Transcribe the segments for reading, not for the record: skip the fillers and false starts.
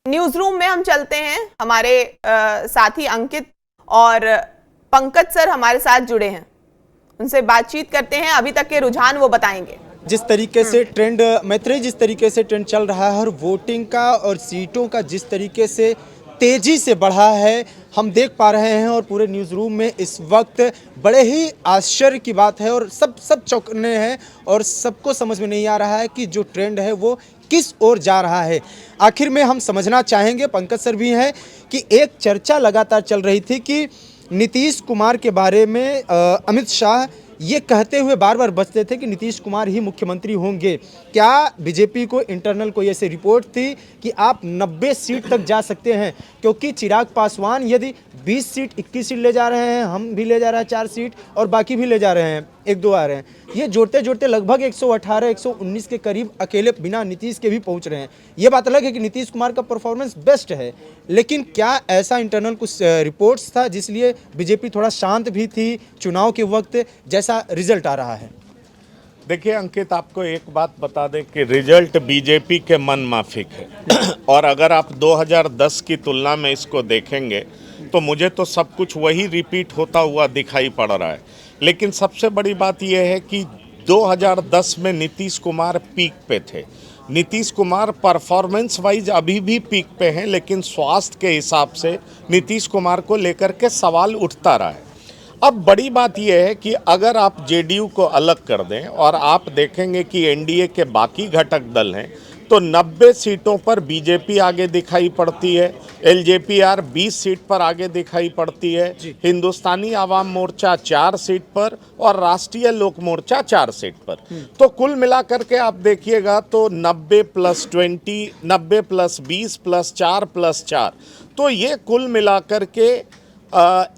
News room में हम चलते हैं। हमारे साथी अंकित और पंकज सर हमारे साथ जुड़े हैं, उनसे बातचीत करते हैं। अभी तक के रुझान वो बताएंगे। जिस तरीके से ट्रेंड मैत्री जिस तरीके से ट्रेंड चल रहा है और वोटिंग का और सीटों का जिस तरीके से तेजी से बढ़ा है, हम देख पा रहे हैं। और पूरे न्यूज़ रूम में इस वक्त बड़े ही आश्चर्य की बात है और सब चौंकने हैं और सबको समझ में नहीं आ रहा है कि जो ट्रेंड है वो किस ओर जा रहा है। आखिर में हम समझना चाहेंगे, पंकज सर भी हैं, कि एक चर्चा लगातार चल रही थी कि नीतीश कुमार के बारे में अमित शाह ये कहते हुए बार बार बचते थे कि नीतीश कुमार ही मुख्यमंत्री होंगे। क्या बीजेपी को इंटरनल कोई ऐसी रिपोर्ट थी कि आप 90 सीट तक जा सकते हैं? क्योंकि चिराग पासवान यदि 20 सीट 21 सीट ले जा रहे हैं, हम भी ले जा रहे हैं 4 सीट और बाकी भी ले जा रहे हैं, 1-2 आ रहे हैं, ये जोड़ते जोड़ते लगभग 118-119 के करीब अकेले बिना नीतीश के भी पहुंच रहे हैं। ये बात अलग है कि नीतीश कुमार का परफॉर्मेंस बेस्ट है, लेकिन क्या ऐसा इंटरनल कुछ रिपोर्ट्स था जिसलिए बीजेपी थोड़ा शांत भी थी चुनाव के वक्त, जैसा रिजल्ट आ रहा है? देखिए अंकित, आपको एक बात बता दें कि रिजल्ट बीजेपी के मन माफिक है और अगर आप 2010 की तुलना में इसको देखेंगे तो मुझे तो सब कुछ वही रिपीट होता हुआ दिखाई पड़ रहा है। लेकिन सबसे बड़ी बात यह है कि 2010 में नीतीश कुमार पीक पे थे। नीतीश कुमार परफॉर्मेंस वाइज अभी भी पीक पे हैं, लेकिन स्वास्थ्य के हिसाब से नीतीश कुमार को लेकर के सवाल उठता रहा है। अब बड़ी बात यह है कि अगर आप जेडीयू को अलग कर दें और आप देखेंगे कि एनडीए के बाकी घटक दल हैं तो 90 सीटों पर बीजेपी आगे दिखाई पड़ती है, एलजेपीआर 20 सीट पर आगे दिखाई पड़ती है, हिंदुस्तानी आवाम मोर्चा 4 सीट पर और राष्ट्रीय लोक मोर्चा 4 सीट पर। तो कुल मिलाकर के आप देखिएगा तो 90 + 20, 90 + 20 + 4 + 4, तो ये कुल मिलाकर के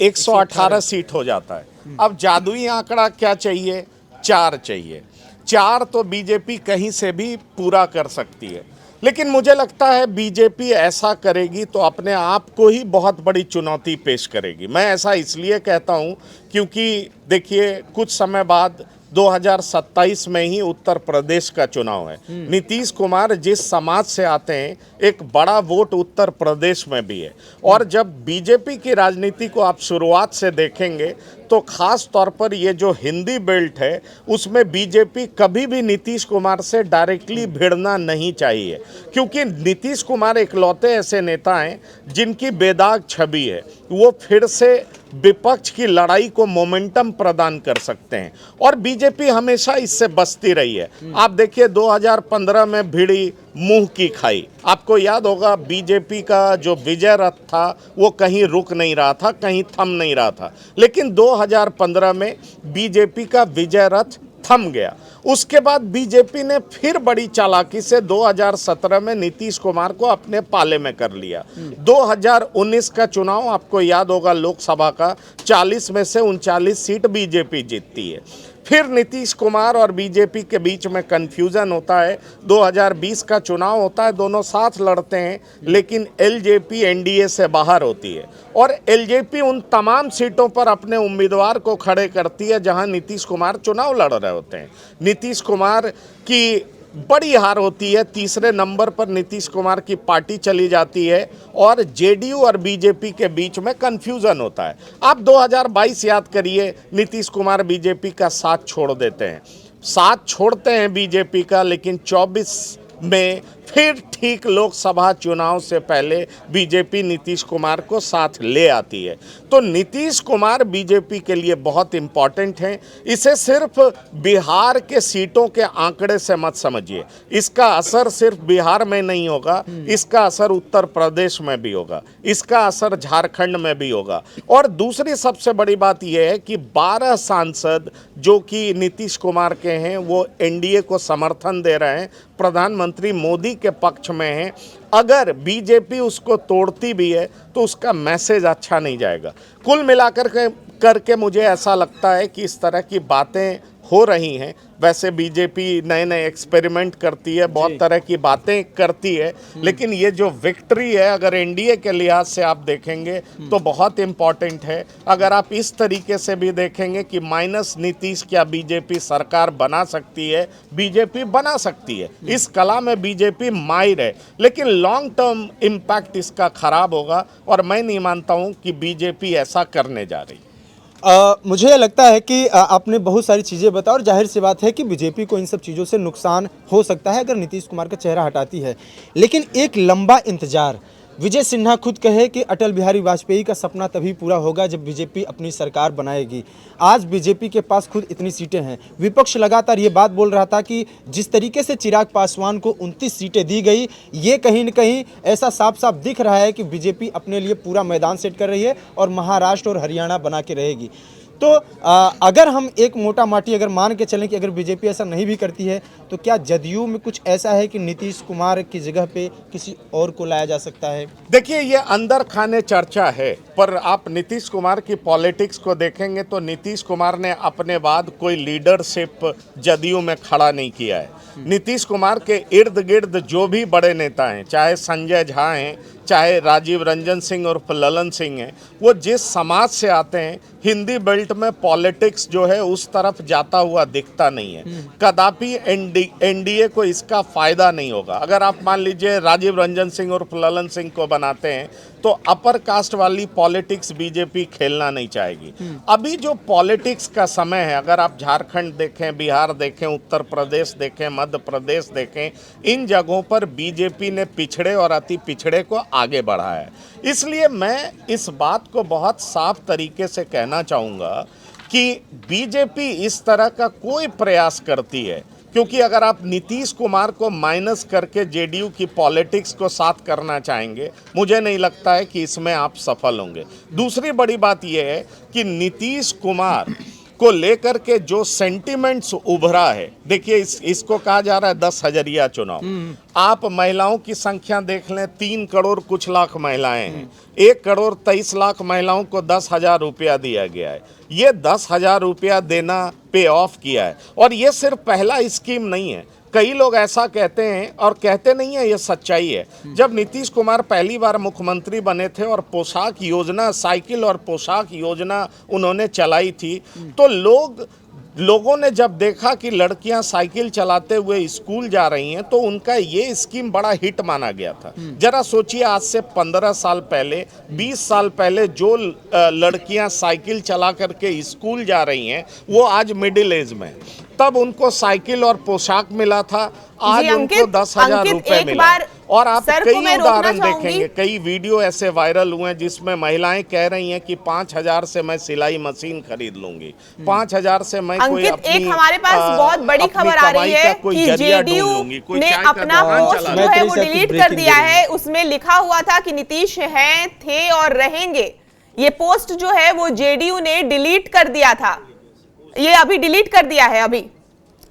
118 सीट हो जाता है। अब जादुई आंकड़ा क्या चाहिए? 4 चाहिए। 4 तो बीजेपी कहीं से भी पूरा कर सकती है, लेकिन मुझे लगता है बीजेपी ऐसा करेगी तो अपने आप को ही बहुत बड़ी चुनौती पेश करेगी। मैं ऐसा इसलिए कहता हूं क्योंकि देखिए कुछ समय बाद 2027 में ही उत्तर प्रदेश का चुनाव है। नीतीश कुमार जिस समाज से आते हैं, एक बड़ा वोट उत्तर प्रदेश में भी है। और जब बीजेपी की राजनीति को आप शुरुआत से देखेंगे तो खास तौर पर ये जो हिंदी बेल्ट है उसमें बीजेपी कभी भी नीतीश कुमार से डायरेक्टली भिड़ना नहीं चाहिए, क्योंकि नीतीश कुमार इकलौते ऐसे नेता हैं जिनकी बेदाग छवि है। वो फिर से विपक्ष की लड़ाई को मोमेंटम प्रदान कर सकते हैं और बीजेपी हमेशा इससे बचती रही है। आप देखिए 2015 में भिड़ी मुंह की खाई। आपको याद होगा बीजेपी का जो विजय रथ था वो कहीं रुक नहीं रहा था, कहीं थम नहीं रहा था, लेकिन 2015 में बीजेपी का विजय रथ थम गया। उसके बाद बीजेपी ने फिर बड़ी चालाकी से 2017 में नीतीश कुमार को अपने पाले में कर लिया। 2019 का चुनाव आपको याद होगा, लोकसभा का 40 में से 39 सीट बीजेपी जीतती है। फिर नीतीश कुमार और बीजेपी के बीच में कन्फ्यूज़न होता है। 2020 का चुनाव होता है, दोनों साथ लड़ते हैं, लेकिन एलजेपी एनडीए से बाहर होती है और एलजेपी उन तमाम सीटों पर अपने उम्मीदवार को खड़े करती है जहां नीतीश कुमार चुनाव लड़ रहे होते हैं। नीतीश कुमार की बड़ी हार होती है, तीसरे नंबर पर नीतीश कुमार की पार्टी चली जाती है और जेडीयू और बीजेपी के बीच में कन्फ्यूज़न होता है। आप 2022 याद करिए, नीतीश कुमार बीजेपी का साथ छोड़ देते हैं, साथ छोड़ते हैं बीजेपी का, लेकिन 24 में फिर ठीक लोकसभा चुनाव से पहले बीजेपी नीतीश कुमार को साथ ले आती है। तो नीतीश कुमार बीजेपी के लिए बहुत इम्पॉर्टेंट हैं। इसे सिर्फ बिहार के सीटों के आंकड़े से मत समझिए, इसका असर सिर्फ बिहार में नहीं होगा, इसका असर उत्तर प्रदेश में भी होगा, इसका असर झारखंड में भी होगा। और दूसरी सबसे बड़ी बात यह है कि 12 सांसद जो कि नीतीश कुमार के हैं वो एनडीए को समर्थन दे रहे हैं, प्रधानमंत्री मोदी के पक्ष में हैं। अगर बीजेपी उसको तोड़ती भी है तो उसका मैसेज अच्छा नहीं जाएगा। कुल मिलाकर के मुझे ऐसा लगता है कि इस तरह की बातें हो रही हैं। वैसे बीजेपी नए नए एक्सपेरिमेंट करती है, बहुत तरह की बातें करती है, लेकिन ये जो विक्ट्री है अगर एनडीए के लिहाज से आप देखेंगे तो बहुत इम्पॉर्टेंट है। अगर आप इस तरीके से भी देखेंगे कि माइनस नीतीश क्या बीजेपी सरकार बना सकती है, बीजेपी बना सकती है, इस कला में बीजेपी माहिर है, लेकिन लॉन्ग टर्म इम्पैक्ट इसका खराब होगा और मैं नहीं मानता हूं कि बीजेपी ऐसा करने जा रही है। मुझे लगता है कि आपने बहुत सारी चीज़ें बताई और जाहिर सी बात है कि बीजेपी को इन सब चीज़ों से नुकसान हो सकता है अगर नीतीश कुमार का चेहरा हटाती है, लेकिन एक लंबा इंतजार। विजय सिन्हा खुद कहे कि अटल बिहारी वाजपेयी का सपना तभी पूरा होगा जब बीजेपी अपनी सरकार बनाएगी। आज बीजेपी के पास खुद इतनी सीटें हैं। विपक्ष लगातार ये बात बोल रहा था कि जिस तरीके से चिराग पासवान को 29 सीटें दी गई, ये कहीं न कहीं ऐसा साफ साफ दिख रहा है कि बीजेपी अपने लिए पूरा मैदान सेट कर रही है और महाराष्ट्र और हरियाणा बना के रहेगी। तो अगर हम एक मोटा माटी अगर मान के चलें कि अगर बीजेपी ऐसा नहीं भी करती है तो क्या जदयू में कुछ ऐसा है कि नीतीश कुमार की जगह पे किसी और को लाया जा सकता है? देखिए, ये अंदर खाने चर्चा है, पर आप नीतीश कुमार की पॉलिटिक्स को देखेंगे तो नीतीश कुमार ने अपने बाद कोई लीडरशिप जदयू में खड़ा नहीं किया है। नीतीश कुमार के इर्द गिर्द जो भी बड़े नेता हैं, चाहे संजय झा हैं, चाहे राजीव रंजन सिंह और ललन सिंह हैं, वो जिस समाज से आते हैं, हिंदी बेल्ट में पॉलिटिक्स जो है उस तरफ जाता हुआ दिखता नहीं है। कदापि एनडीए को इसका फायदा नहीं होगा। अगर आप मान लीजिए राजीव रंजन सिंह और ललन सिंह को बनाते हैं तो अपर कास्ट वाली पॉलिटिक्स बीजेपी खेलना नहीं चाहेगी। अभी जो पॉलिटिक्स का समय है, अगर आप झारखंड देखें, बिहार देखें, उत्तर प्रदेश देखें, मध्य प्रदेश देखें, इन जगहों पर बीजेपी ने पिछड़े और अति पिछड़े को आगे बढ़ाया है। इसलिए मैं इस बात को बहुत साफ तरीके से कहना चाहूँगा कि बीजेपी इस तरह का कोई प्रयास करती है, क्योंकि अगर आप नीतीश कुमार को माइनस करके जेडीयू की पॉलिटिक्स को साथ करना चाहेंगे, मुझे नहीं लगता है कि इसमें आप सफल होंगे। दूसरी बड़ी बात यह है कि नीतीश कुमार को लेकर के जो सेंटिमेंट्स उभरा है, देखिए इसको कहा जा रहा है 10 हजरिया चुनाव। आप महिलाओं की संख्या देख लें, 3 करोड़ कुछ लाख महिलाएं हैं, 1 करोड़ 23 लाख महिलाओं को 10,000 रुपया दिया गया है। ये 10,000 रुपया देना पे ऑफ किया है, और ये सिर्फ पहला स्कीम नहीं है। कई लोग ऐसा कहते हैं और कहते नहीं है, ये सच्चाई है। जब नीतीश कुमार पहली बार मुख्यमंत्री बने थे और पोशाक योजना, साइकिल और पोशाक योजना उन्होंने चलाई थी, तो लोगों ने जब देखा कि लड़कियां साइकिल चलाते हुए स्कूल जा रही हैं तो उनका ये स्कीम बड़ा हिट माना गया था। जरा सोचिए, आज से 15 साल पहले, 20 साल पहले जो लड़कियां साइकिल चला करके स्कूल जा रही हैं वो आज मिडिल एज में, तब उनको साइकिल और पोशाक मिला था, आज उनको 10,000 रुपए मिला। और आप कई उदाहरण देखेंगे, कई वीडियो ऐसे वायरल हुए हैं जिसमें महिलाएं कह रही हैं कि 5,000 से मैं सिलाई मशीन खरीद लूंगी, 5,000 से मैं कोई अपनी एक हमारे पास बहुत बड़ी खबर आ रही है कि जेडीयू ने अपना पोस्ट जो है वो डिलीट कर दिया है। उसमें लिखा हुआ था कि नीतीश हैं, थे और रहेंगे। ये पोस्ट जो है वो जेडीयू ने डिलीट कर दिया था, ये अभी डिलीट कर दिया है। अभी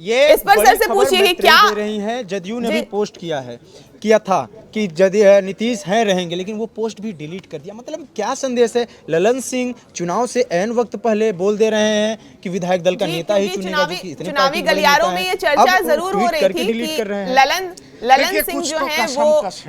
ये इस पर सर से पूछिए कि क्या दे रही हैं। जदयू ने भी पोस्ट किया था कि नीतीश हैं रहेंगे, लेकिन वो पोस्ट भी डिलीट कर दिया। मतलब क्या संदेश है? ललन सिंह चुनाव से ऐन वक्त पहले बोल दे रहे हैं कि विधायक दल का नेता ही चुनेगा, जो कि इतने चुनावी गलियारों में ये चर्चा जरूर हो रही थी कि ललन सिंह जो है वो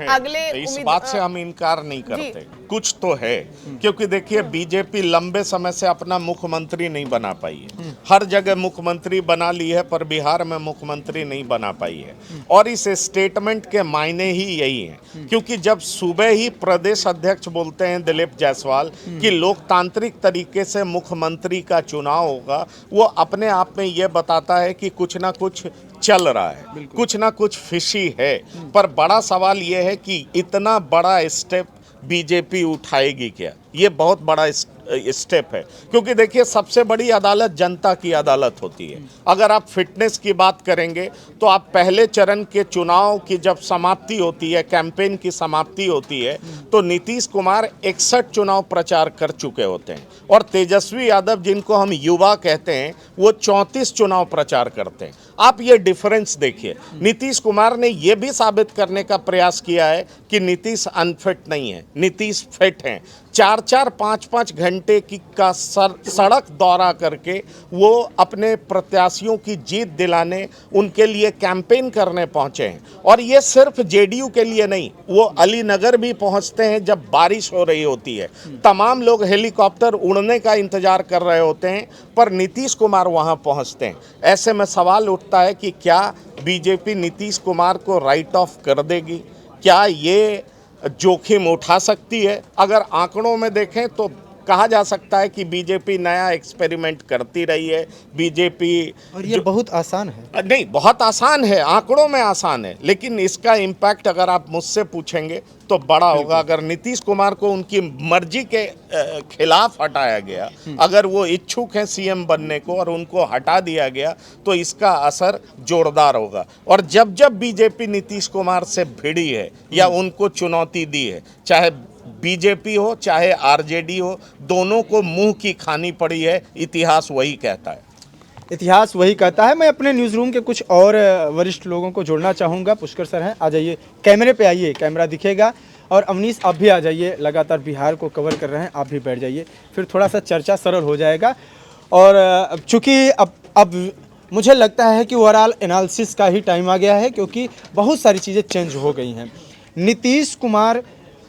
अगले, इस बात से हम इनकार नहीं करते, कुछ तो है। क्योंकि देखिए, बीजेपी लंबे समय से अपना मुख्यमंत्री नहीं बना पाई है। हर जगह मुख्यमंत्री बना ली है पर बिहार में मुख्यमंत्री नहीं बना पाई है, और इस स्टेटमेंट के मायने ही यही है। क्योंकि जब सुबह ही प्रदेश अध्यक्ष बोलते हैं दिलीप जायसवाल कि लोकतांत्रिक तरीके से मुख्यमंत्री का चुनाव होगा, वो अपने आप में ये बताता है कि कुछ ना कुछ चल रहा है, कुछ ना कुछ फिशी है। पर बड़ा सवाल यह है कि इतना बड़ा स्टेप बीजेपी उठाएगी क्या? ये बहुत बड़ा स्टेप है, क्योंकि देखिए, सबसे बड़ी अदालत जनता की अदालत होती है। अगर आप फिटनेस की बात करेंगे तो आप पहले चरण के चुनाव की जब समाप्ति होती है, कैंपेन की समाप्ति होती है, तो नीतीश कुमार 61 चुनाव प्रचार कर चुके होते हैं, और तेजस्वी यादव, जिनको हम युवा कहते हैं, वो 34 चुनाव प्रचार करते हैं। आप ये डिफरेंस देखिए। नीतीश कुमार ने ये भी साबित करने का प्रयास किया है कि नीतीश अनफिट नहीं है, नीतीश फिट हैं। 4-4, 5-5 घंटे का सड़क दौरा करके वो अपने प्रत्याशियों की जीत दिलाने, उनके लिए कैंपेन करने पहुंचे हैं। और ये सिर्फ जेडीयू के लिए नहीं, वो अलीनगर भी पहुंचते हैं जब बारिश हो रही होती है। तमाम लोग हेलीकॉप्टर उड़ने का इंतजार कर रहे होते हैं, पर नीतीश कुमार वहां पहुंचते हैं। ऐसे में सवाल उठता है कि क्या बीजेपी नीतीश कुमार को राइट ऑफ कर देगी? क्या ये जोखिम उठा सकती है? अगर आंकड़ों में देखें तो कहा जा सकता है कि बीजेपी नया एक्सपेरिमेंट करती रही है। बीजेपी और ये बहुत आसान है। नहीं, बहुत आसान है, आंकड़ों में आसान है, लेकिन इसका इम्पैक्ट अगर आप मुझसे पूछेंगे तो बड़ा होगा। अगर नीतीश कुमार को उनकी मर्जी के खिलाफ हटाया गया, अगर वो इच्छुक हैं सीएम बनने को और उनको हटा दिया गया, तो इसका असर जोरदार होगा। और जब जब बीजेपी नीतीश कुमार से भिड़ी है या उनको चुनौती दी है, चाहे बीजेपी हो चाहे आरजेडी हो, दोनों को मुंह की खानी पड़ी है। इतिहास वही कहता है। इतिहास वही कहता है। मैं अपने न्यूज़ रूम के कुछ और वरिष्ठ लोगों को जोड़ना चाहूँगा। पुष्कर सर हैं, आ जाइए, कैमरे पे आइए, कैमरा दिखेगा। और अवनीश आप भी आ जाइए, लगातार बिहार को कवर कर रहे हैं, आप भी बैठ जाइए, फिर थोड़ा सा चर्चा सरल हो जाएगा। और चूँकि अब मुझे लगता है कि ओवरऑल एनालिसिस का ही टाइम आ गया है, क्योंकि बहुत सारी चीज़ें चेंज हो गई हैं। नीतीश कुमार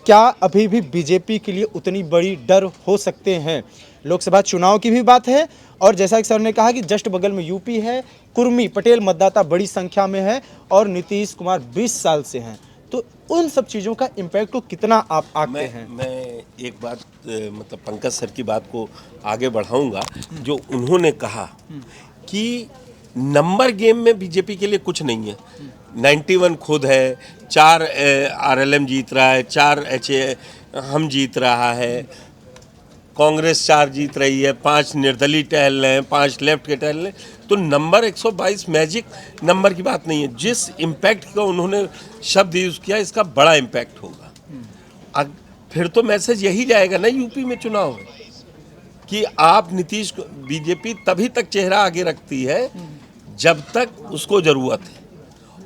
क्या अभी भी बीजेपी के लिए उतनी बड़ी डर हो सकते हैं? लोकसभा चुनाव की भी बात है, और जैसा कि सर ने कहा कि जस्ट बगल में यूपी है, कुर्मी पटेल मतदाता बड़ी संख्या में है, और नीतीश कुमार 20 साल से हैं। तो उन सब चीज़ों का इम्पैक्ट को कितना आप आंकते हैं? मैं एक बात मतलब पंकज सर की बात को आगे बढ़ाऊंगा। जो उन्होंने कहा कि नंबर गेम में बीजेपी के लिए कुछ नहीं है। 91 खुद है, 4 आरएलएम जीत रहा है, 4 एचए हम जीत रहा है, कांग्रेस 4 जीत रही है, 5 निर्दलीय टहल रहे हैं, 5 लेफ्ट के टहल रहे हैं। तो नंबर 122 मैजिक नंबर की बात नहीं है। जिस इम्पैक्ट का उन्होंने शब्द यूज़ किया, इसका बड़ा इम्पैक्ट होगा। फिर तो मैसेज यही जाएगा ना यूपी में चुनाव कि आप नीतीश बीजेपी तभी तक चेहरा आगे रखती है जब तक उसको ज़रूरत है,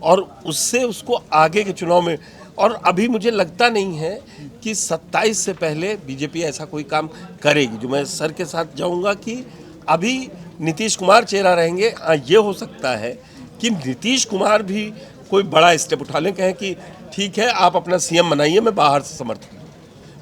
और उससे उसको आगे के चुनाव में। और अभी मुझे लगता नहीं है कि 27 से पहले बीजेपी ऐसा कोई काम करेगी। जो मैं सर के साथ जाऊंगा कि अभी नीतीश कुमार चेहरा रहेंगे। ये हो सकता है कि नीतीश कुमार भी कोई बड़ा स्टेप उठा लें, कहें कि ठीक है आप अपना सीएम बनाइए, मैं बाहर से समर्थन,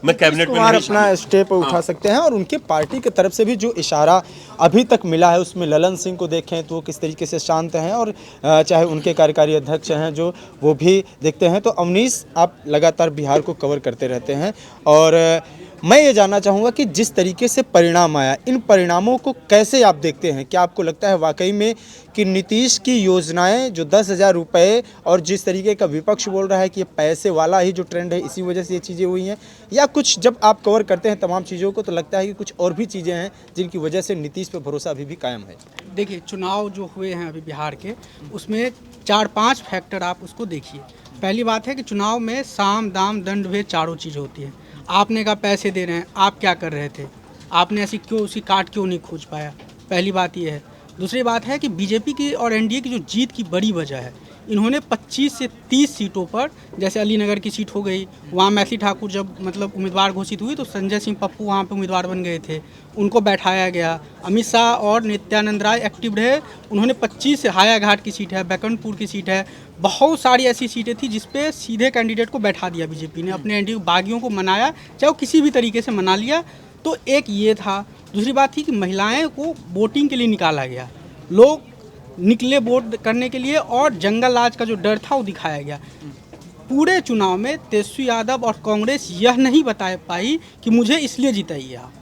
मैं कैबिनेट में नहीं अपना स्टेप उठा सकते हैं। और उनके पार्टी की तरफ से भी जो इशारा अभी तक मिला है, उसमें ललन सिंह को देखें तो वो किस तरीके से शांत हैं, और चाहे उनके कार्यकारी अध्यक्ष हैं जो, वो भी देखते हैं। तो अवनीश, आप लगातार बिहार को कवर करते रहते हैं, और मैं ये जानना चाहूँगा कि जिस तरीके से परिणाम आया, इन परिणामों को कैसे आप देखते हैं? क्या आपको लगता है वाकई में कि नीतीश की योजनाएं जो 10,000 रुपये, और जिस तरीके का विपक्ष बोल रहा है कि ये पैसे वाला ही जो ट्रेंड है, इसी वजह से ये चीज़ें हुई हैं, या कुछ जब आप कवर करते हैं तमाम चीज़ों को तो लगता है कि कुछ और भी चीज़ें हैं जिनकी वजह से नीतीश पे भरोसा अभी भी कायम है? देखिए, चुनाव जो हुए हैं अभी बिहार के, उसमें 4-5 फैक्टर आप उसको देखिए। पहली बात है कि चुनाव में साम दाम दंड भेद चारों चीज़ होती है। आपने कहा पैसे दे रहे हैं, आप क्या कर रहे थे? आपने ऐसी क्यों उसी काट क्यों नहीं खोज पाया? पहली बात ये है। दूसरी बात है कि बीजेपी की और एनडीए की जो जीत की बड़ी वजह है, इन्होंने 25 से 30 सीटों पर, जैसे अलीनगर की सीट हो गई, वहाँ मैथिली ठाकुर जब मतलब उम्मीदवार घोषित हुई तो संजय सिंह पप्पू वहाँ पे उम्मीदवार बन गए थे, उनको बैठाया गया। अमित शाह और नित्यानंद राय एक्टिव रहे, उन्होंने 25 से, हायाघाट की सीट है, बैकुंठपुर की सीट है, बहुत सारी ऐसी सीटें थी जिसपे सीधे कैंडिडेट को बैठा दिया बीजेपी ने, अपने एनडीए बागियों को मनाया, चाहे वो किसी भी तरीके से मना लिया। तो एक ये था। दूसरी बात थी कि महिलाएं को वोटिंग के लिए निकाला गया, लोग निकले वोट करने के लिए, और जंगल राज का जो डर था वो दिखाया गया। पूरे चुनाव में तेजस्वी यादव और कांग्रेस यह नहीं बता पाई कि मुझे इसलिए जिताइए आप,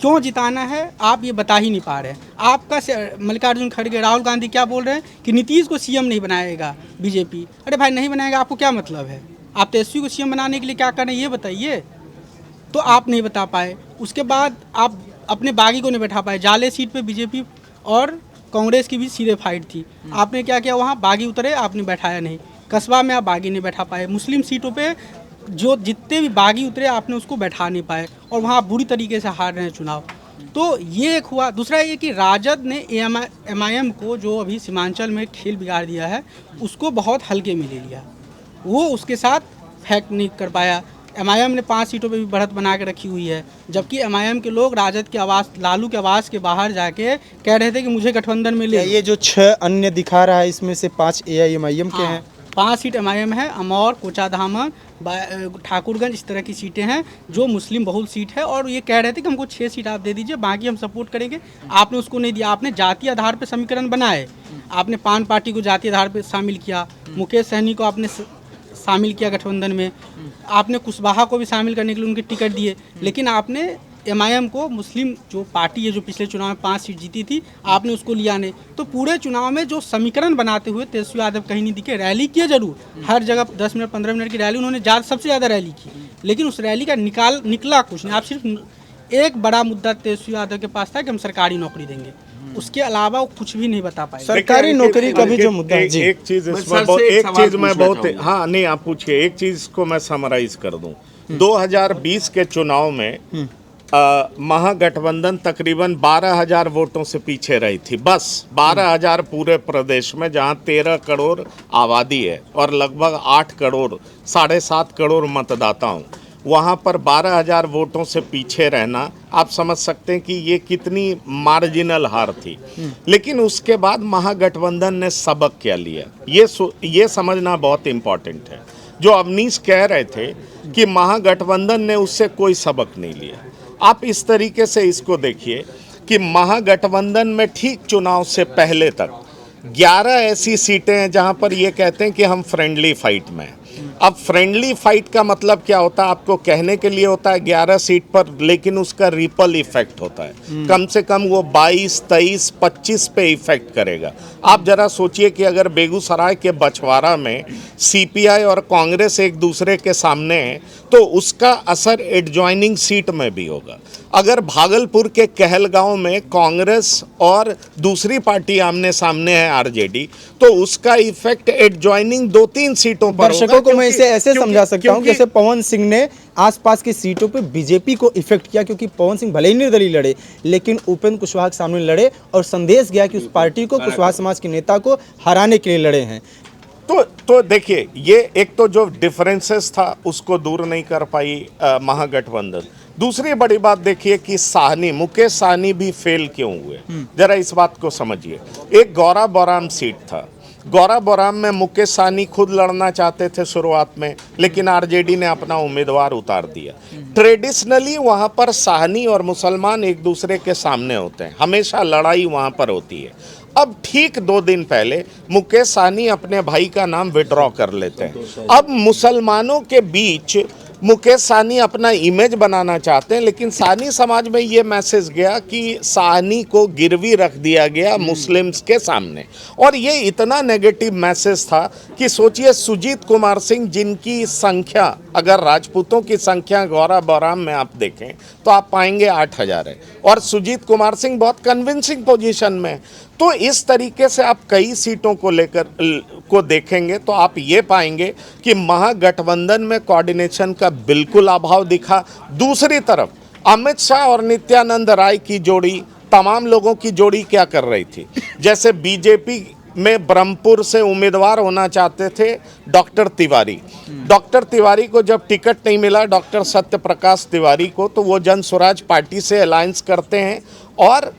क्यों जिताना है आप ये बता ही नहीं पा रहे हैं। आपका मल्लिकार्जुन खड़गे, राहुल गांधी क्या बोल रहे हैं कि नीतीश को सीएम नहीं बनाएगा बीजेपी। अरे भाई, नहीं बनाएगा, आपको क्या मतलब है? आप तेजस्वी को सीएम बनाने के लिए क्या करें ये बताइए। तो आप नहीं बता पाए। उसके बाद आप अपने बागी को नहीं बैठा पाए। जाले सीट पे बीजेपी और कांग्रेस की भी सीधे फाइट थी, आपने क्या किया, वहाँ बागी उतरे, आपने बैठाया नहीं। कस्बा में आप बागी नहीं बैठा पाए। मुस्लिम सीटों पे जो जितने भी बागी उतरे, आपने उसको बैठा नहीं पाए, और वहाँ बुरी तरीके से हार रहे हैं चुनाव। तो ये एक हुआ। दूसरा ये कि राजद ने एमआईएम को, जो अभी सीमांचल में खेल बिगाड़ दिया है, उसको बहुत हल्के में ले लिया। वो उसके साथ फैक्ट नहीं कर पाया। एमआईएम ने 5 सीटों पे भी बढ़त बना के रखी हुई है, जबकि एमआईएम के लोग राजद के आवास, लालू के आवास के बाहर जाके कह रहे थे कि मुझे गठबंधन में ले लो। ये जो 6 अन्य दिखा रहा है इसमें से 5 AIMIM के हैं। 5 सीट एमआईएम है, अमौर, कोचाधामन, ठाकुरगंज, इस तरह की सीटें हैं जो मुस्लिम बहुल सीट है। और ये कह रहे थे कि हमको 6 सीट आप दे दीजिए, बाकी हम सपोर्ट करेंगे। आपने उसको नहीं दिया। आपने जातीय आधार पर समीकरण बनाए, आपने पान पार्टी को जातीय आधार पर शामिल किया, मुकेश सहनी को आपने शामिल किया गठबंधन में, आपने कुशवाहा को भी शामिल करने के लिए उनके टिकट दिए, लेकिन आपने एमआईएम को, मुस्लिम जो पार्टी है जो पिछले चुनाव में 5 सीट जीती थी, आपने उसको लिया नहीं। तो पूरे चुनाव में जो समीकरण बनाते हुए तेजस्वी यादव कहीं नहीं दिखे। रैली किए जरूर, हर जगह 10 मिनट 15 मिनट की रैली उन्होंने सबसे ज़्यादा रैली की, लेकिन उस रैली का निकला कुछ नहीं। आप सिर्फ एक बड़ा मुद्दा तेजस्वी यादव के पास था कि हम सरकारी नौकरी देंगे, उसके अलावा वो कुछ भी नहीं बता पाए। सरकारी नौकरी का भी जो मुद्दा है, एक चीज मैं बहुत, हाँ नहीं आप पूछिए, एक चीज को मैं समराइज कर दूं। 2020 के चुनाव में महागठबंधन तकरीबन 12,000 वोटों से पीछे रही थी, बस 12,000 पूरे प्रदेश में, जहां 13 करोड़ आबादी है और लगभग 8 करोड़ 7.5 करोड़ मतदाता हूँ, वहाँ पर 12,000 वोटों से पीछे रहना, आप समझ सकते हैं कि ये कितनी मार्जिनल हार थी। लेकिन उसके बाद महागठबंधन ने सबक क्या लिया, ये समझना बहुत इम्पोर्टेंट है। जो अवनीश कह रहे थे कि महागठबंधन ने उससे कोई सबक नहीं लिया, आप इस तरीके से इसको देखिए कि महागठबंधन में ठीक चुनाव से पहले तक 11 ऐसी सीटें हैं जहां पर ये कहते हैं कि हम फ्रेंडली फाइट में हैं। अब फ्रेंडली फाइट का मतलब क्या होता है, आपको कहने के लिए होता है 11 सीट पर, लेकिन उसका रिपल इफेक्ट होता है, कम से कम वो 22, 23, 25 पे इफेक्ट करेगा। आप जरा सोचिए कि अगर बेगूसराय के बछवाड़ा में CPI और कांग्रेस एक दूसरे के सामने है तो उसका असर एडजॉइनिंग सीट में भी होगा। अगर भागलपुर के कहलगांव में कांग्रेस और दूसरी पार्टी आमने सामने है RJD, तो उसका इफेक्ट एडजॉइनिंग 2-3 सीटों पर होगा। दर्शकों को मैं इसे ऐसे समझा सकता हूं, जैसे पवन सिंह ने आसपास की सीटों पे बीजेपी को इफेक्ट किया, क्योंकि पवन सिंह भले ही निर्दलीय लड़े, लेकिन उपेंद्र कुशवाहा के सामने लड़े और संदेश गया कि उस पार्टी को, कुशवाहा समाज के नेता को हराने के लिए लड़े हैं। तो देखिए, ये एक तो जो डिफरेंसेस था उसको दूर नहीं कर पाई महागठबंधन। दूसरी बड़ी बात देखिए कि मुकेश साहनी भी फेल क्यों हुए, जरा इस बात को समझिए। एक गौरा बोराम सीट था, गौरा बोराम में मुकेश साहनी खुद लड़ना चाहते थे शुरुआत में, लेकिन RJD ने अपना उम्मीदवार उतार दिया। ट्रेडिशनली वहाँ पर साहनी और मुसलमान एक दूसरे के सामने होते हैं, हमेशा लड़ाई वहाँ पर होती है। अब ठीक 2 दिन पहले मुकेश साहनी अपने भाई का नाम विड्रॉ कर लेते हैं। अब मुसलमानों के बीच मुकेश साहनी अपना इमेज बनाना चाहते हैं, लेकिन साहनी समाज में ये मैसेज गया कि साहनी को गिरवी रख दिया गया मुस्लिम्स के सामने, और ये इतना नेगेटिव मैसेज था कि सोचिए सुजीत कुमार सिंह, जिनकी संख्या, अगर राजपूतों की संख्या गौरा बोराम में आप देखें तो आप पाएंगे 8,000 है, और सुजीत कुमार सिंह बहुत कन्विंसिंग पोजीशन में। तो इस तरीके से आप कई सीटों को लेकर को देखेंगे तो आप ये पाएंगे कि महागठबंधन में कोऑर्डिनेशन का बिल्कुल अभाव दिखा। दूसरी तरफ अमित शाह और नित्यानंद राय की जोड़ी, तमाम लोगों की जोड़ी क्या कर रही थी, जैसे बीजेपी में ब्रह्मपुर से उम्मीदवार होना चाहते थे डॉक्टर तिवारी। डॉक्टर तिवारी को जब टिकट नहीं मिला, डॉक्टर सत्य प्रकाश तिवारी को, तो वो जन स्वराज पार्टी से अलायंस करते हैं और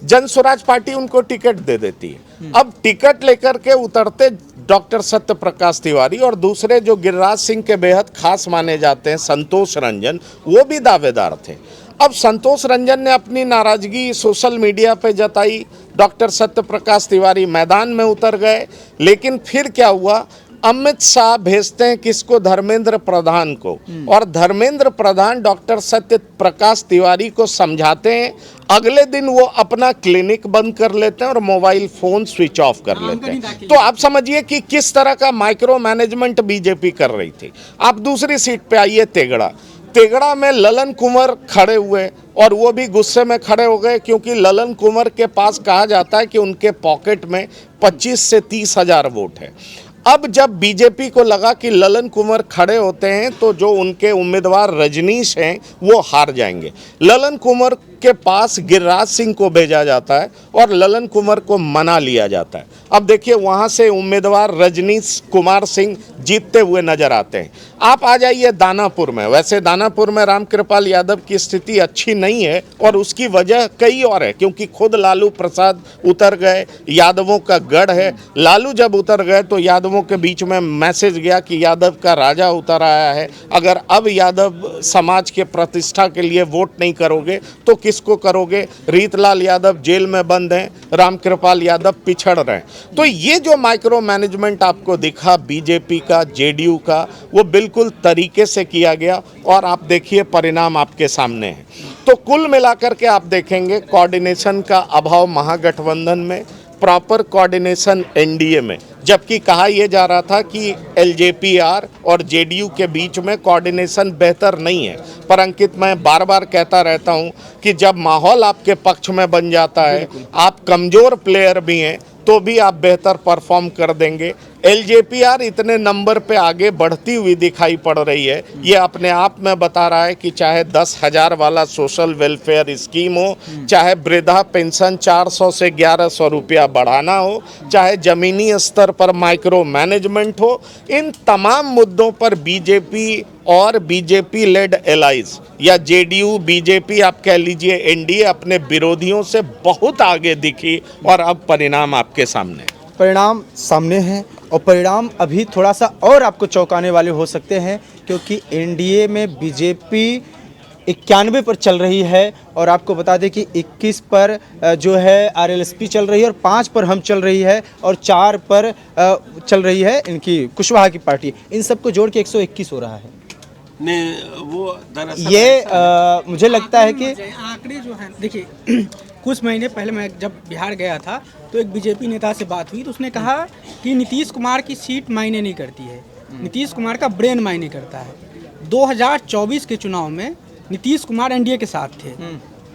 जन स्वराज पार्टी उनको टिकट दे देती है। अब टिकट लेकर के उतरते डॉक्टर सत्य प्रकाश तिवारी, और दूसरे जो गिरिराज सिंह के बेहद खास माने जाते हैं संतोष रंजन, वो भी दावेदार थे। अब संतोष रंजन ने अपनी नाराजगी सोशल मीडिया पे जताई, डॉक्टर सत्य प्रकाश तिवारी मैदान में उतर गए, लेकिन फिर क्या हुआ, अमित शाह भेजते हैं किसको, धर्मेंद्र प्रधान को, और धर्मेंद्र प्रधान डॉक्टर सत्य प्रकाश तिवारी को समझाते हैं। अगले दिन वो अपना क्लिनिक बंद कर लेते हैं और मोबाइल फोन स्विच ऑफ कर लेते हैं। तो आप समझिए कि किस तरह का माइक्रो मैनेजमेंट बीजेपी कर रही थी। आप दूसरी सीट पे आइए, तेगड़ा में ललन कुंवर खड़े हुए, और वो भी गुस्से में खड़े हो गए, क्योंकि ललन कुंवर के पास कहा जाता है कि उनके पॉकेट में 25 से 30 हजार वोट है। अब जब बीजेपी को लगा कि ललन कुंवर खड़े होते हैं तो जो उनके उम्मीदवार रजनीश हैं वो हार जाएंगे, ललन कुंवर उनके पास गिरिराज सिंह को भेजा जाता है और ललन कुंवर को मना लिया जाता है। अब देखिए वहाँ से उम्मीदवार रजनीश कुमार सिंह जीतते हुए नजर आते हैं। आप आ जाइए दानापुर में। वैसे दानापुर में रामकृपाल यादव की स्थिति अच्छी नहीं है और उसकी वजह कई और है, क्योंकि खुद लालू प्रसाद उतर गए, यादवों का गढ़ है। लालू जब उतर गए तो यादवों के बीच में मैसेज गया कि यादव का राजा उतर आया है, अगर अब यादव समाज के प्रतिष्ठा के लिए वोट नहीं करोगे तो किसको करोगे। रीतलाल यादव जेल में बंद हैं, रामकृपाल यादव पिछड़ रहे हैं। तो ये जो माइक्रो मैनेजमेंट आपको दिखा बीजेपी का, जेडीयू का, वो बिल्कुल तरीके से किया गया और आप देखिए परिणाम आपके सामने है। तो कुल मिलाकर के आप देखेंगे कोऑर्डिनेशन का अभाव महागठबंधन में, प्रॉपर कोऑर्डिनेशन एनडीए में, जबकि कहा यह जा रहा था कि एलजेपी-आर और जेडीयू के बीच में कोऑर्डिनेशन बेहतर नहीं है। पर अंकित, मैं बार बार कहता रहता हूं कि जब माहौल आपके पक्ष में बन जाता है, आप कमज़ोर प्लेयर भी हैं तो भी आप बेहतर परफॉर्म कर देंगे। एलजेपी-आर इतने नंबर पे आगे बढ़ती हुई दिखाई पड़ रही है, ये अपने आप में बता रहा है कि चाहे 10,000 वाला सोशल वेलफेयर स्कीम हो, चाहे वृद्धा पेंशन 400 से 1100 रुपया बढ़ाना हो, चाहे ज़मीनी स्तर पर माइक्रो मैनेजमेंट हो, इन तमाम मुद्दों पर बीजेपी और बीजेपी लेड एलाइज या जेडीयू बीजेपी आप कह लीजिए एनडीए अपने विरोधियों से बहुत आगे दिखी और अब परिणाम आपके सामने। परिणाम सामने हैं और परिणाम अभी थोड़ा सा और आपको चौंकाने वाले हो सकते हैं, क्योंकि एनडीए में बीजेपी 91 पर चल रही है और आपको बता दें कि 21 पर जो है आरएलएसपी चल रही है और 5 पर हम चल रही है और 4 पर चल रही है इनकी कुशवाहा की पार्टी। इन सबको जोड़ के 121 हो रहा है। ने वो दरअसल ये मुझे लगता है कि आंकड़े जो हैं, देखिए कुछ महीने पहले मैं जब बिहार गया था तो एक बीजेपी नेता से बात हुई तो उसने कहा कि नीतीश कुमार की सीट मायने नहीं करती है, नीतीश कुमार का ब्रेन मायने करता है। 2024 के चुनाव में नीतीश कुमार एनडीए के साथ थे,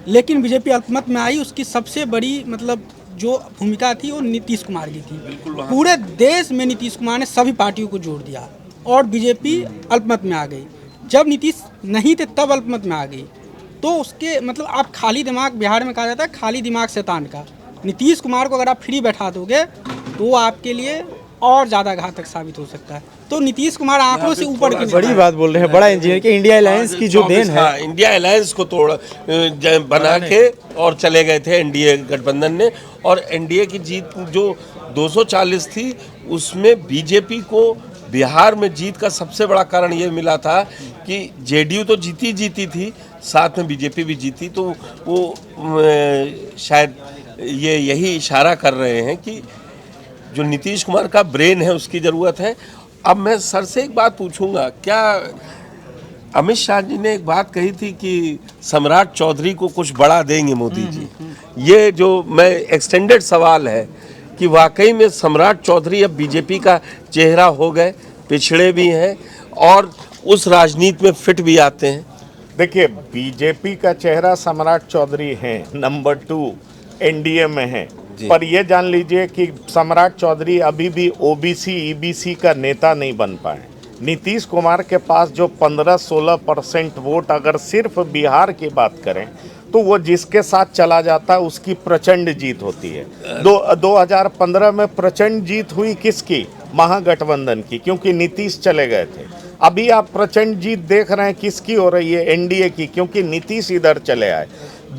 लेकिन बीजेपी अल्पमत में आई, उसकी सबसे बड़ी मतलब जो भूमिका थी वो नीतीश कुमार की थी। पूरे देश में नीतीश कुमार ने सभी पार्टियों को जोड़ दिया और बीजेपी अल्पमत में आ गई। जब नीतीश नहीं थे तब अल्पमत में आ गई। तो उसके मतलब आप खाली दिमाग, बिहार में कहा जाता है खाली दिमाग शैतान का। नीतीश कुमार को अगर आप फ्री बैठा दोगे तो वो आपके लिए और ज़्यादा घातक साबित हो सकता है। तो नीतीश कुमार आंकड़ों से ऊपर की बड़ी बात बोल रहे हैं, बड़ा इंजीनियर के इंडिया अलायंस की जो देन है। हाँ, इंडिया अलायंस को बना के और चले गए थे एनडीए गठबंधन ने, और एनडीए की जीत जो 240 थी उसमें बीजेपी को बिहार में जीत का सबसे बड़ा कारण ये मिला था कि जेडीयू तो जीती थी, साथ में बीजेपी भी जीती। तो वो शायद ये यही इशारा कर रहे हैं कि जो नीतीश कुमार का ब्रेन है उसकी ज़रूरत है। अब मैं सर से एक बात पूछूंगा, क्या अमित शाह जी ने एक बात कही थी कि सम्राट चौधरी को कुछ बड़ा देंगे मोदी जी? ये जो मैं एक्सटेंडेड सवाल है कि वाकई में सम्राट चौधरी अब बीजेपी का चेहरा हो गए, पिछड़े भी हैं और उस राजनीति में फिट भी आते हैं। देखिए, बीजेपी का चेहरा सम्राट चौधरी हैं, नंबर 2 एनडीए में है, पर यह जान लीजिए कि सम्राट चौधरी अभी भी ओबीसी ईबीसी का नेता नहीं बन पाए। नीतीश कुमार के पास जो 15-16% वोट, अगर सिर्फ बिहार की बात करें तो वो जिसके साथ चला जाता है उसकी प्रचंड जीत होती है। 2015 में प्रचंड जीत हुई किसकी? महागठबंधन की, क्योंकि नीतीश चले गए थे। अभी आप प्रचंड जीत देख रहे हैं किसकी हो रही है? एनडीए की, क्योंकि नीतीश इधर चले आए।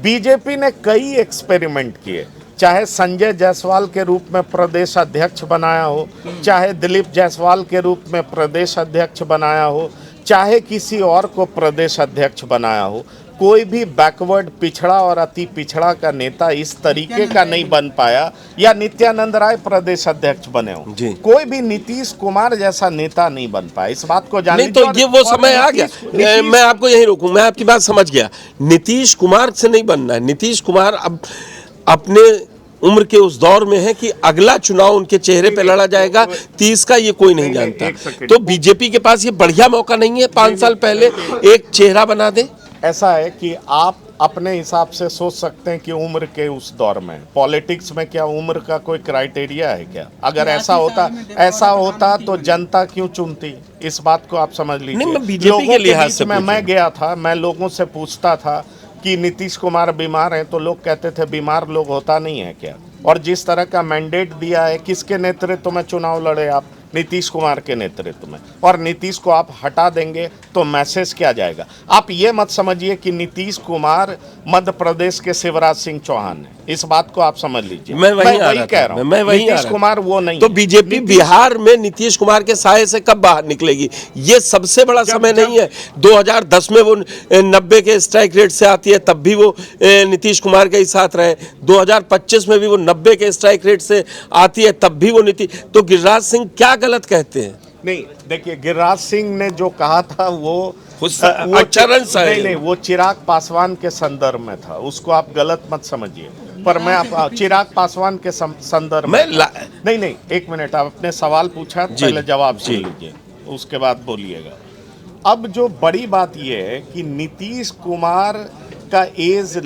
बीजेपी ने कई एक्सपेरिमेंट किए, चाहे संजय जायसवाल के रूप में प्रदेश अध्यक्ष बनाया हो, चाहे दिलीप जायसवाल के रूप में प्रदेश अध्यक्ष बनाया हो, चाहे किसी और को प्रदेश अध्यक्ष बनाया हो। कोई भी बैकवर्ड, पिछड़ा और अति पिछड़ा का नेता इस तरीके का नहीं बन पाया, या नित्यानंद राय प्रदेश अध्यक्ष बने हो, कोई भी नीतीश कुमार जैसा नेता नहीं बन पाया। इस बात को जान लीजिए। तो ये वो समय आ गया। मैं आपको यही रोकूं, मैं आपकी बात समझ गया। नीतीश कुमार से नहीं बनना है। नीतीश कुमार अब अपने उम्र के उस दौर में है कि अगला चुनाव उनके चेहरे पे लड़ा जाएगा, 30 का ये कोई नहीं जानता। तो बीजेपी के पास ये बढ़िया मौका नहीं है 5 साल पहले एक चेहरा बना दे? ऐसा है कि आप अपने हिसाब से सोच सकते हैं कि उम्र के उस दौर में पॉलिटिक्स में क्या उम्र का कोई क्राइटेरिया है क्या? अगर ऐसा होता तो जनता क्यों चुनती? इस बात को आप समझ लीजिए। बीजेपी के लिहाज से मैं गया था, मैं लोगों से पूछता था कि नीतीश कुमार बीमार हैं, तो लोग कहते थे बीमार लोग होता नहीं है क्या। और जिस तरह का मैंडेट दिया है, किसके नेतृत्व में चुनाव लड़े आप? नीतीश कुमार के नेतृत्व में। और नीतीश को आप हटा देंगे तो मैसेज क्या जाएगा? आप ये मत समझिए कि नीतीश कुमार मध्य प्रदेश के शिवराज सिंह चौहान है, इस बात को आप समझ लीजिए। मैं वही कह रहा हूँ, नीतीश कुमार वो नहीं। तो बीजेपी बिहार में नीतीश कुमार के साये से कब बाहर निकलेगी? ये सबसे बड़ा समय नहीं है। 2010 में वो 90 के स्ट्राइक रेट से आती है, तब भी वो नीतीश कुमार के ही साथ रहे। 2025 में भी वो 90 के स्ट्राइक रेट से आती है, तब भी वो नीतीश। तो गिरिराज सिंह क्या गलत कहते हैं? नहीं, देखिए, गिरिराज सिंह ने जो कहा था वो नहीं, वो चिराग पासवान के संदर्भ में था, उसको आप गलत मत समझिए। पर मैं आप सुन पासवान के संदर्भ में नहीं, एक मिनट, आप अपने सवाल पूछा, पहले जवाब सुन लीजिए, उसके बाद बोलिएगा। अब जो बड़ी बात ये है कि नीतीश कुमार का एज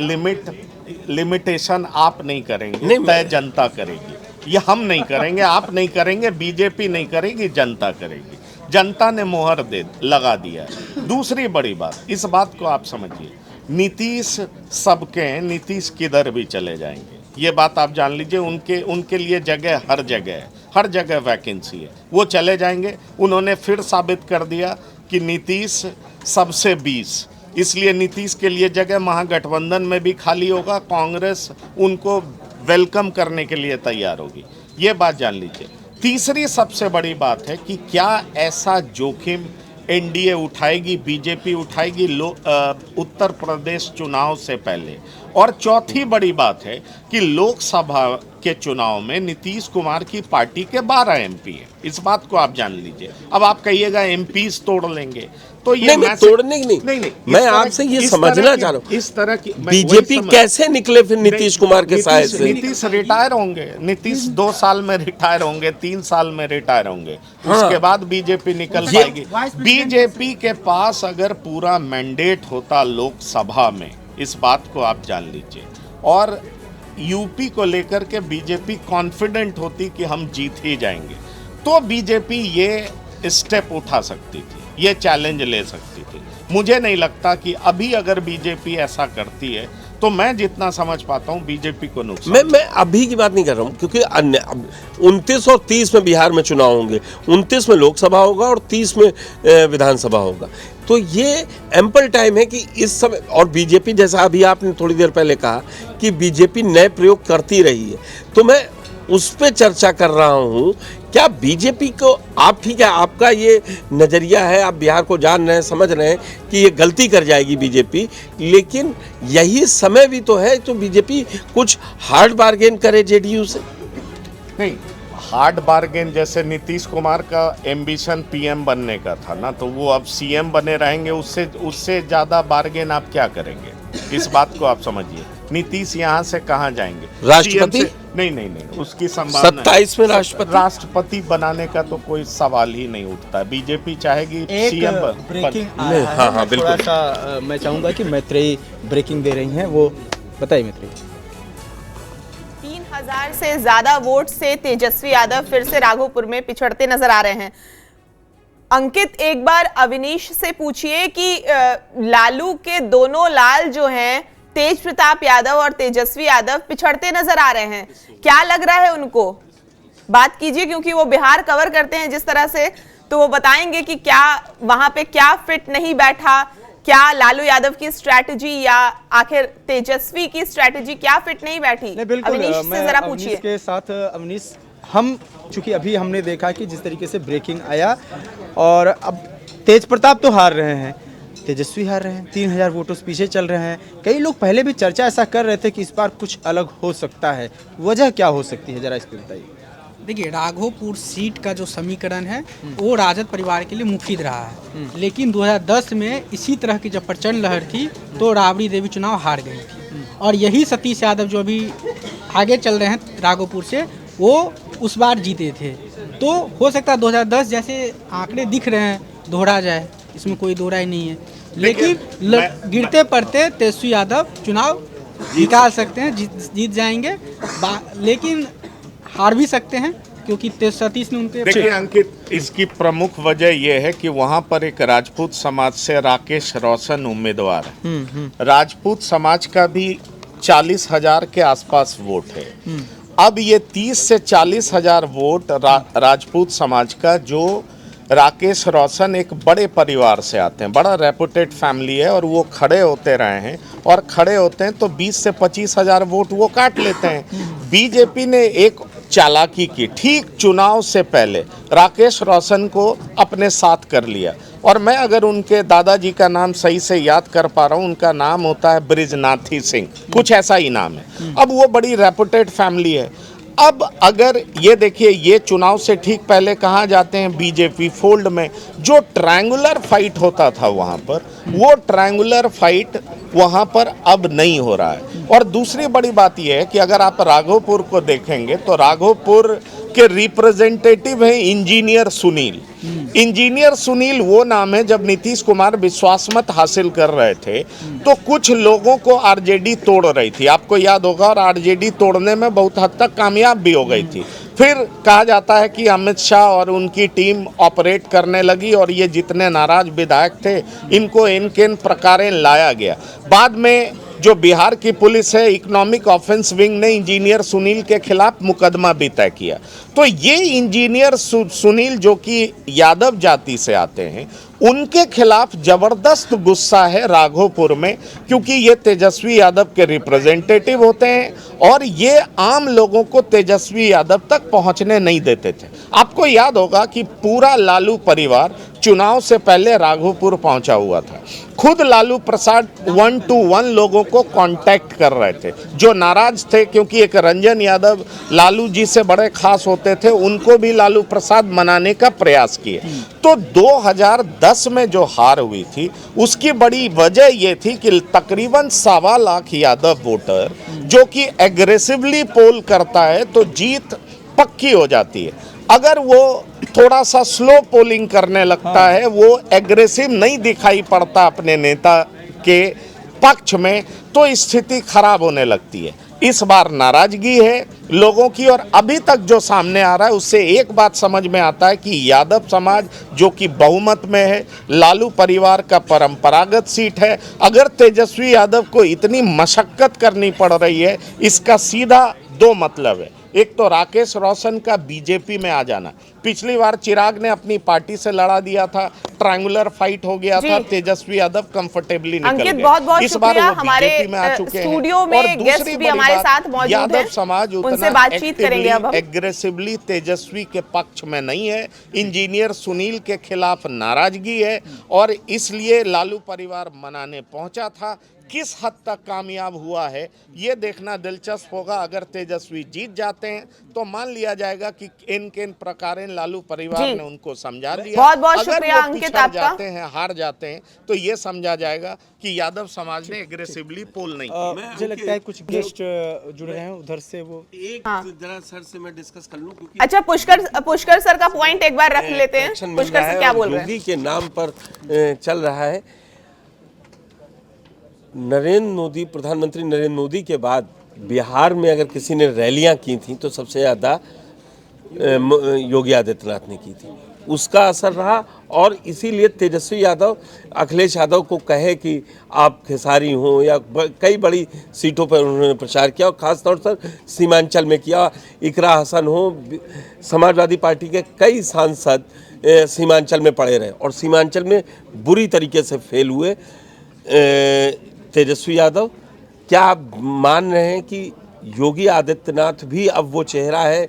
लिमिटेशन आप नहीं करेंगे, तय जनता करेगी। ये हम नहीं करेंगे, आप नहीं करेंगे, बीजेपी नहीं करेगी, जनता करेगी। जनता ने मोहर लगा दिया है। दूसरी बड़ी बात, इस बात को आप समझिए, नीतीश सबके, नीतीश किधर भी चले जाएंगे, ये बात आप जान लीजिए। उनके लिए जगह हर जगह है, हर जगह वैकेंसी है, वो चले जाएंगे। उन्होंने फिर साबित कर दिया कि नीतीश सबसे 20, इसलिए नीतीश के लिए जगह महागठबंधन में भी खाली होगा, कांग्रेस उनको वेलकम करने के लिए तैयार होगी, ये बात जान लीजिए। तीसरी सबसे बड़ी बात है कि क्या ऐसा जोखिम एनडीए उठाएगी, बीजेपी उठाएगी उत्तर प्रदेश चुनाव से पहले। और चौथी बड़ी बात है कि लोकसभा के चुनाव में नीतीश कुमार की पार्टी के 12 एमपी हैं, इस बात को आप जान लीजिए। अब आप कहिएगा एमपीज तोड़ लेंगे, तो ये नहीं, तोड़ने की नहीं, मैं आपसे ये समझना चाह रहा हूँ, इस तरह की बीजेपी कैसे निकले फिर नीतीश कुमार के साय से? नीतीश रिटायर होंगे, नीतीश 2 साल में रिटायर होंगे, 3 साल में रिटायर होंगे, उसके बाद बीजेपी निकल पाएगी। बीजेपी के पास अगर पूरा मैंडेट होता लोकसभा में, इस बात को आप जान लीजिए, और यूपी को लेकर के बीजेपी कॉन्फिडेंट होती कि हम जीत ही जाएंगे, तो बीजेपी ये स्टेप उठा सकती थी, ये चैलेंज ले सकती थी। मुझे नहीं लगता कि अभी अगर बीजेपी ऐसा करती है, तो मैं जितना समझ पाता हूँ बीजेपी को नुकसान। मैं अभी की बात नहीं कर रहा हूँ, क्योंकि 29 और 30 में बिहार में चुनाव होंगे, 29 में लोकसभा होगा और 30 में विधानसभा होगा। तो ये एम्पल टाइम है कि इस समय, और बीजेपी, जैसा अभी आपने थोड़ी देर पहले कहा कि बीजेपी नए प्रयोग करती रही है, तो मैं उस पर चर्चा कर रहा हूँ। क्या बीजेपी को, आप ठीक है, आपका ये नज़रिया है, आप बिहार को जान रहे हैं, समझ रहे हैं कि ये गलती कर जाएगी बीजेपी, लेकिन यही समय भी तो है तो बीजेपी कुछ हार्ड बार्गेन करे जेडीयू से। नहीं, हार्ड बार्गेन, जैसे नीतीश कुमार का एम्बिशन पीएम बनने का था ना, तो वो अब सीएम बने रहेंगे, उससे ज़्यादा बार्गेन आप क्या करेंगे? इस बात को आप समझिए। नीतीश यहाँ से कहाँ जाएंगे? राष्ट्रपति? नहीं, उसकी संभावना 27 में राष्ट्रपति बनाने का तो कोई सवाल ही नहीं उठता। बीजेपी चाहेगी सीएम। ब्रेकिंग हाँ, बिल्कुल। थोड़ा सा मैं चाहूँगा कि मैत्रेयी ब्रेकिंग दे रही हैं, वो बताइए मैत्रेयी। 3000 से ज्यादा वोट से तेजस्वी यादव फिर से राघोपुर में पिछड़ते नजर आ रहे हैं। अंकित, एक बार अविनीश से पूछिए कि लालू के दोनों लाल जो हैं, तेज प्रताप यादव और तेजस्वी यादव, पिछड़ते नजर आ रहे हैं, क्या लग रहा है उनको? बात कीजिए, क्योंकि वो बिहार कवर करते हैं जिस तरह से, तो वो बताएंगे कि क्या वहां पे क्या फिट नहीं बैठा, क्या लालू यादव की स्ट्रैटेजी या आखिर तेजस्वी की स्ट्रैटेजी क्या फिट नहीं बैठी? अविनीश से जरा पूछिए। के साथ अविनीश, हम चूंकि अभी हमने देखा कि जिस तरीके से ब्रेकिंग आया, और अब तेज प्रताप तो हार रहे हैं, तेजस्वी हार रहे हैं, 3000 वोटों से पीछे चल रहे हैं। कई लोग पहले भी चर्चा ऐसा कर रहे थे कि इस बार कुछ अलग हो सकता है, वजह क्या हो सकती है, जरा इस पर बताइए। देखिए, राघोपुर सीट का जो समीकरण है वो राजद परिवार के लिए मुफीद रहा है, लेकिन 2010 में इसी तरह की जब प्रचंड लहर थी तो राबड़ी देवी चुनाव हार गई थी, और यही सतीश यादव जो अभी आगे चल रहे हैं राघोपुर से, वो उस बार जीते थे। तो हो सकता है 2010 जैसे आंकड़े दिख रहे हैं दोहरा जाए, इसमें कोई दो राय नहीं है, लेकिन गिरते पड़ते तेजस्वी यादव चुनाव निकाल सकते हैं, जीत जाएंगे, लेकिन हार भी सकते हैं, क्योंकि सतीश ने उनके देखिए अंकित, इसकी प्रमुख वजह यह है कि वहां पर एक राजपूत समाज से राकेश रोशन उम्मीदवार है। राजपूत समाज का भी 40,000 के आसपास वोट है। अब ये 30 से 40,000 वोट राजपूत समाज का, जो राकेश रोशन एक बड़े परिवार से आते हैं, बड़ा रेपुटेड फैमिली है, और वो खड़े होते रहे हैं और खड़े होते हैं तो 20 से 25,000 वोट वो काट लेते हैं। बीजेपी ने एक चालाकी की, ठीक चुनाव से पहले राकेश रोशन को अपने साथ कर लिया। और मैं अगर उनके दादाजी का नाम सही से याद कर पा रहा हूँ, उनका नाम होता है ब्रिजनाथी सिंह, कुछ ऐसा ही नाम है। अब वो बड़ी रेपुटेड फैमिली है। अब अगर ये देखिए, ये चुनाव से ठीक पहले कहाँ जाते हैं बीजेपी फोल्ड में, जो ट्रायंगुलर फाइट होता था वहाँ पर, वो ट्रायंगुलर फाइट वहाँ पर अब नहीं हो रहा है। और दूसरी बड़ी बात यह है कि अगर आप राघोपुर को देखेंगे तो राघोपुर के रिप्रेजेंटेटिव हैं इंजीनियर सुनील। इंजीनियर सुनील वो नाम है, जब नीतीश कुमार विश्वास मत हासिल कर रहे थे तो कुछ लोगों को आरजेडी तोड़ रही थी, आपको याद होगा, और आरजेडी तोड़ने में बहुत हद तक कामयाब भी हो गई थी। फिर कहा जाता है कि अमित शाह और उनकी टीम ऑपरेट करने लगी और ये जितने नाराज विधायक थे इनको इन प्रकारें लाया गया। बाद में जो बिहार की पुलिस है, इकोनॉमिक ऑफेंस विंग ने इंजीनियर सुनील के खिलाफ मुकदमा भी तय किया। तो ये इंजीनियर सुनील जो कि यादव जाति से आते हैं, उनके खिलाफ जबरदस्त गुस्सा है राघोपुर में, क्योंकि ये तेजस्वी यादव के रिप्रेजेंटेटिव होते हैं और ये आम लोगों को तेजस्वी यादव तक पहुंचने नहीं देते थे। आपको याद होगा कि पूरा लालू परिवार चुनाव से पहले राघोपुर पहुंचा हुआ था। खुद लालू प्रसाद 1-to-1 लोगों को कांटेक्ट कर रहे थे जो नाराज थे, क्योंकि एक रंजन यादव लालू जी से बड़े खास होते थे, उनको भी लालू प्रसाद मनाने का प्रयास किए। तो 2010 में जो हार हुई थी उसकी बड़ी वजह ये थी कि तकरीबन 1.25 लाख यादव वोटर जो कि एग्रेसिवली पोल करता है तो जीत पक्की हो जाती है। अगर वो थोड़ा सा स्लो पोलिंग करने लगता है, वो एग्रेसिव नहीं दिखाई पड़ता अपने नेता के पक्ष में, तो स्थिति खराब होने लगती है। इस बार नाराजगी है लोगों की, और अभी तक जो सामने आ रहा है उससे एक बात समझ में आता है कि यादव समाज जो कि बहुमत में है, लालू परिवार का परंपरागत सीट है, अगर तेजस्वी यादव को इतनी मशक्कत करनी पड़ रही है, इसका सीधा 2 मतलब है। एक तो राकेश रोशन का बीजेपी में आ जाना, पिछली बार चिराग ने अपनी पार्टी से लड़ा दिया था, ट्रायंगुलर फाइट हो गया था, तेजस्वी यादव कंफर्टेबली निकल गए। अंकित बहुत बहुत इस बार शुक्रिया, वो हमारे बीजेपी में आ चुके हैं। स्टूडियो में गेस्ट भी हमारे साथ मौजूद हैं, यादव समाज उनसे बातचीत करेंगे अब हम। एग्रेसिवली तेजस्वी के पक्ष में नहीं है, इंजीनियर सुनील के खिलाफ नाराजगी है और इसलिए लालू परिवार मनाने पहुंचा था। किस हद तक कामयाब हुआ है ये देखना दिलचस्प होगा। अगर तेजस्वी जीत जाते हैं तो मान लिया जाएगा कि किन प्रकार लालू परिवार ने उनको समझा दिया। बहुत बहुत शुक्रिया अंकित आपका। जाते हैं, हार जाते हैं तो ये समझा जाएगा कि यादव समाज ने एग्रेसिवली पोल नहीं किया। मुझे लगता है कुछ गेस्ट जुड़ रहे हैं उधर से, वो एक जरा सर से मैं डिस्कस कर लूं, क्योंकि अच्छा पुष्कर सर का पॉइंट एक बार रख लेते हैं। पुष्कर सर क्या बोल रहे हैं? योगी के नाम पर चल रहा है। नरेंद्र मोदी, प्रधानमंत्री नरेंद्र मोदी के बाद बिहार में अगर किसी ने रैलियां की थी तो सबसे ज़्यादा योगी आदित्यनाथ ने की थी, उसका असर रहा। और इसीलिए तेजस्वी यादव अखिलेश यादव को कहे कि आप खेसारी हों, या कई बड़ी सीटों पर उन्होंने प्रचार किया और ख़ासतौर पर सीमांचल में किया। इकरा हसन हो, समाजवादी पार्टी के कई सांसद सीमांचल में पड़े रहे और सीमांचल में बुरी तरीके से फेल हुए। तेजस्वी यादव, क्या आप मान रहे हैं कि योगी आदित्यनाथ भी अब वो चेहरा है,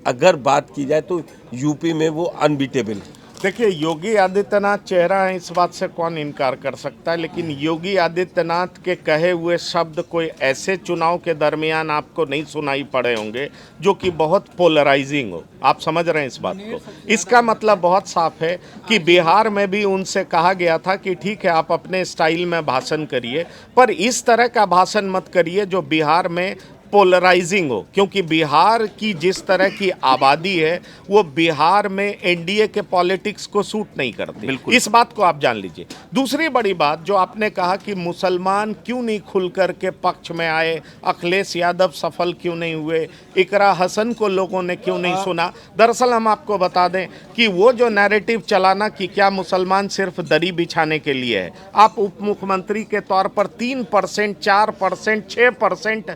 अगर बात की जाए तो यूपी में वो अनबीटेबल? देखिए, योगी आदित्यनाथ चेहरा है, इस बात से कौन इनकार कर सकता है, लेकिन योगी आदित्यनाथ के कहे हुए शब्द कोई ऐसे चुनाव के दरमियान आपको नहीं सुनाई पड़े होंगे जो कि बहुत पोलराइजिंग हो। आप समझ रहे हैं इस बात को? इसका मतलब बहुत साफ है कि बिहार में भी उनसे कहा गया था कि ठीक है आप अपने स्टाइल में भाषण करिए, पर इस तरह का भाषण मत करिए जो बिहार में पोलराइजिंग हो, क्योंकि बिहार की जिस तरह की आबादी है वो बिहार में एनडीए के पॉलिटिक्स को सूट नहीं करती। इस बात को आप जान लीजिए। दूसरी बड़ी बात जो आपने कहा कि मुसलमान क्यों नहीं खुल कर के पक्ष में आए, अखिलेश यादव सफल क्यों नहीं हुए, इकरा हसन को लोगों ने क्यों नहीं सुना। दरअसल हम आपको बता दें कि वो जो नैरेटिव चलाना कि क्या मुसलमान सिर्फ दरी बिछाने के लिए है, आप उप मुख्यमंत्री के तौर पर 3%, 4%, 6%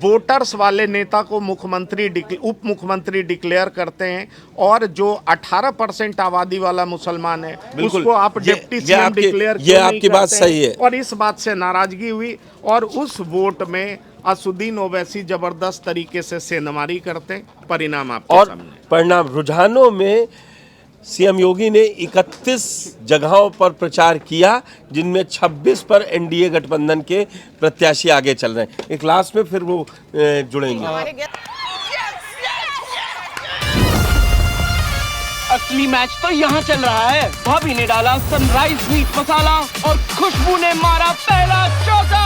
वोटर्स वाले नेता को उप मुख्यमंत्री डिक्लेयर करते हैं, और जो 18% आबादी वाला मुसलमान है उसको आप डिप्टी सीएम डिक्लेयर ये आपकी बात सही है। और इस बात से नाराजगी हुई, और उस वोट में असुद्दीन ओवैसी जबरदस्त तरीके से सेंधमारी करते। परिणाम आपके सामने। परिणाम रुझानों में सीएम योगी ने 31 जगहों पर प्रचार किया, जिनमें 26 पर एनडीए गठबंधन के प्रत्याशी आगे चल रहे हैं। एक लास्ट में फिर वो जुड़ेंगे। असली मैच तो यहाँ चल रहा है। भाभी ने डाला सनराइज मीट मसाला और खुशबू ने मारा पहला चौका।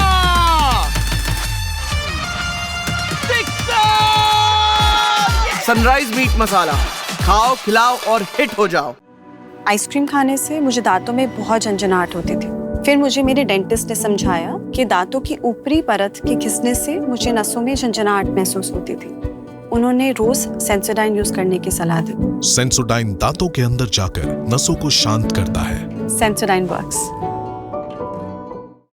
सनराइज मीट मसाला, खाओ खिलाओ और हिट हो जाओ। आइसक्रीम खाने से मुझे दांतों में बहुत झंझनाहट होती थी। फिर मुझे मेरे डेंटिस्ट ने समझाया कि दांतों की ऊपरी परत के घिसने से मुझे नसों में झंझनाहट महसूस होती थी। उन्होंने रोज सेंसोडाइन यूज करने की सलाह दी। सेंसोडाइन दांतों के अंदर जाकर नसों को शांत करता है। Sensodyne works.